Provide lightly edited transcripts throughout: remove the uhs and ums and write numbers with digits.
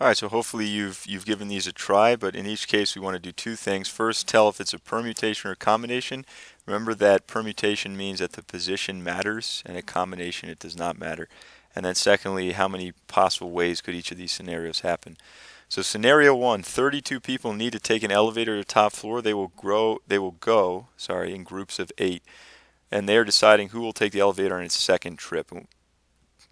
All right, so hopefully you've given these a try, but in each case we want to do two things. First, tell if it's a permutation or combination. Remember that permutation means that the position matters, and a combination it does not matter. And then secondly, how many possible ways could each of these scenarios happen? So scenario one, 32 people need to take an elevator to the top floor. They will go, in groups of 8, and they're deciding who will take the elevator on its second trip.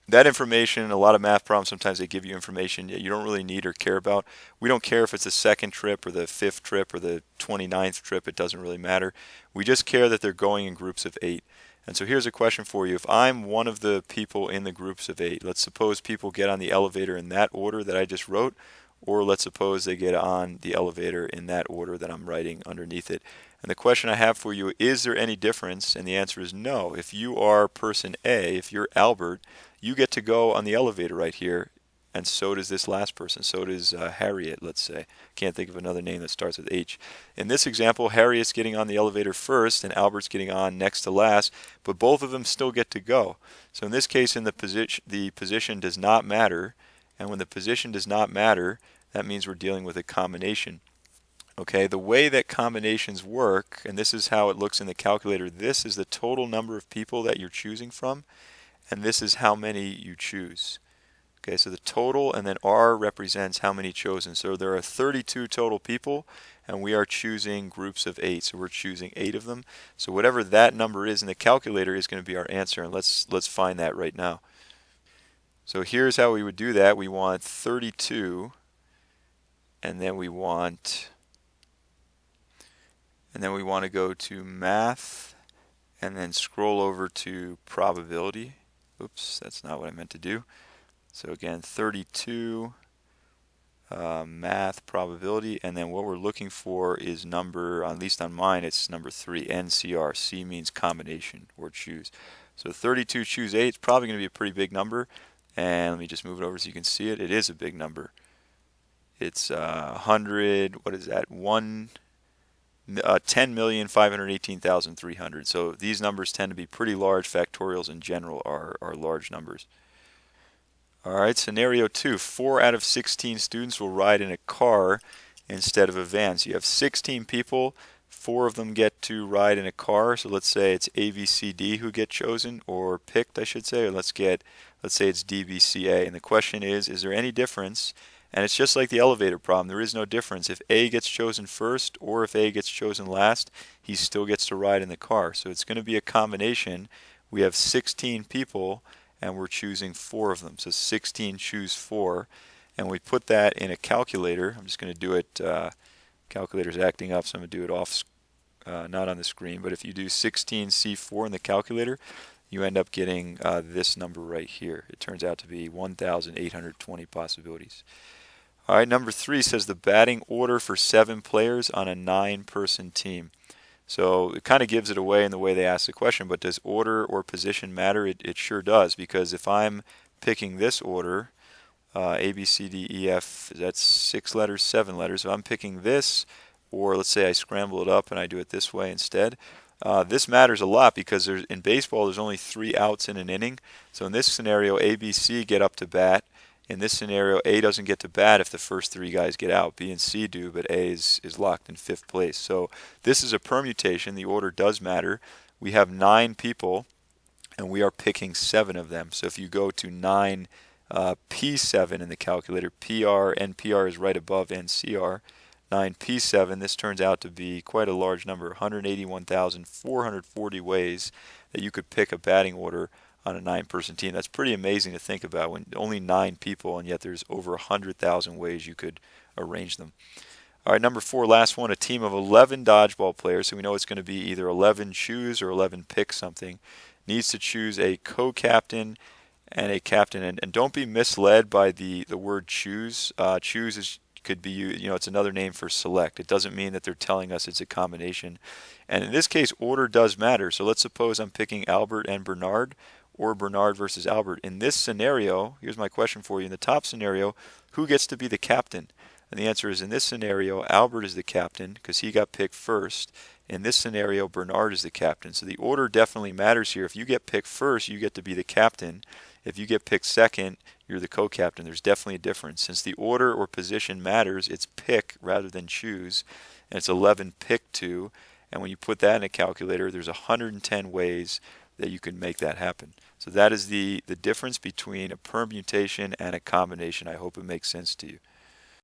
That information, a lot of math problems, sometimes they give you information that you don't really need or care about. We don't care if it's the second trip or the fifth trip or the 29th trip. It doesn't really matter. We just care that they're going in groups of 8. And so here's a question for you. If I'm one of the people in the groups of 8, let's suppose people get on the elevator in that order that I just wrote, or let's suppose they get on the elevator in that order that I'm writing underneath it. And the question I have for you, is there any difference? And the answer is no. If you are person A, if you're Albert, you get to go on the elevator right here, and so does this last person. So does Harriet, let's say. Can't think of another name that starts with H. In this example, Harriet's getting on the elevator first, and Albert's getting on next to last, but both of them still get to go. So in this case, the position does not matter, and when the position does not matter, that means we're dealing with a combination. Okay, the way that combinations work, and this is how it looks in the calculator, this is the total number of people that you're choosing from, and this is how many you choose. Okay, so the total, and then R represents how many chosen. So there are 32 total people, and we are choosing groups of 8. So we're choosing 8 of them. So whatever that number is in the calculator is going to be our answer, and let's find that right now. So here's how we would do that. We want 32, and then we want to go to math, and then scroll over to probability. Oops, that's not what I meant to do. So again, 32, math, probability, and then what we're looking for is number, at least on mine, it's number 3, NCR. C means combination or choose. So 32 choose 8, it's probably going to be a pretty big number. And let me just move it over so you can see it. It is a big number. It's 100, what is that? 10,518,300. So these numbers tend to be pretty large. Factorials in general are large numbers. All right, scenario 2, 4 out of 16 students will ride in a car instead of a van. So you have 16 people, 4 of them get to ride in a car. So let's say it's A, B, C, D who get chosen, or picked, I should say, or let's say it's D, B, C, A. And the question is there any difference? And it's just like the elevator problem. There is no difference. If A gets chosen first or if A gets chosen last, he still gets to ride in the car. So it's going to be a combination. We have 16 people, and we're choosing 4 of them. So 16 choose 4, and we put that in a calculator. I'm just going to do it. Calculator's acting up, so I'm going to do it off, not on the screen. But if you do 16C4 in the calculator, you end up getting this number right here. It turns out to be 1,820 possibilities. All right, number 3 says the batting order for 7 players on a 9-person team. So it kind of gives it away in the way they ask the question, but does order or position matter? It sure does, because if I'm picking this order, A, B, C, D, E, F, that's 6 letters, 7 letters. If I'm picking this, or let's say I scramble it up and I do it this way instead, this matters a lot because in baseball there's only 3 outs in an inning. So in this scenario, A, B, C get up to bat. In this scenario, A doesn't get to bat if the first 3 guys get out. B and C do, but A is locked in 5th place. So this is a permutation. The order does matter. We have 9 people, and we are picking 7 of them. So if you go to 9 P7 in the calculator, PR, NPR is right above NCR. 9P7, this turns out to be quite a large number, 181,440 ways that you could pick a batting order on a 9-person team. That's pretty amazing to think about, when only 9 people, and yet there's over 100,000 ways you could arrange them. All right, number 4, last one, a team of 11 dodgeball players, so we know it's going to be either 11 choose or 11 pick something, needs to choose a co-captain and a captain. And don't be misled by the word choose. Choose could be, it's another name for select. It doesn't mean that they're telling us it's a combination. And in this case, order does matter. So let's suppose I'm picking Albert and Bernard, or Bernard versus Albert. In this scenario, here's my question for you. In the top scenario, who gets to be the captain? And the answer is, in this scenario, Albert is the captain because he got picked first. In this scenario, Bernard is the captain. So the order definitely matters here. If you get picked first, you get to be the captain. If you get picked second, you're the co-captain. There's definitely a difference. Since the order or position matters, it's pick rather than choose, and it's 11 pick 2. And when you put that in a calculator, there's 110 ways that you can make that happen. So that is the difference between a permutation and a combination. I hope it makes sense to you.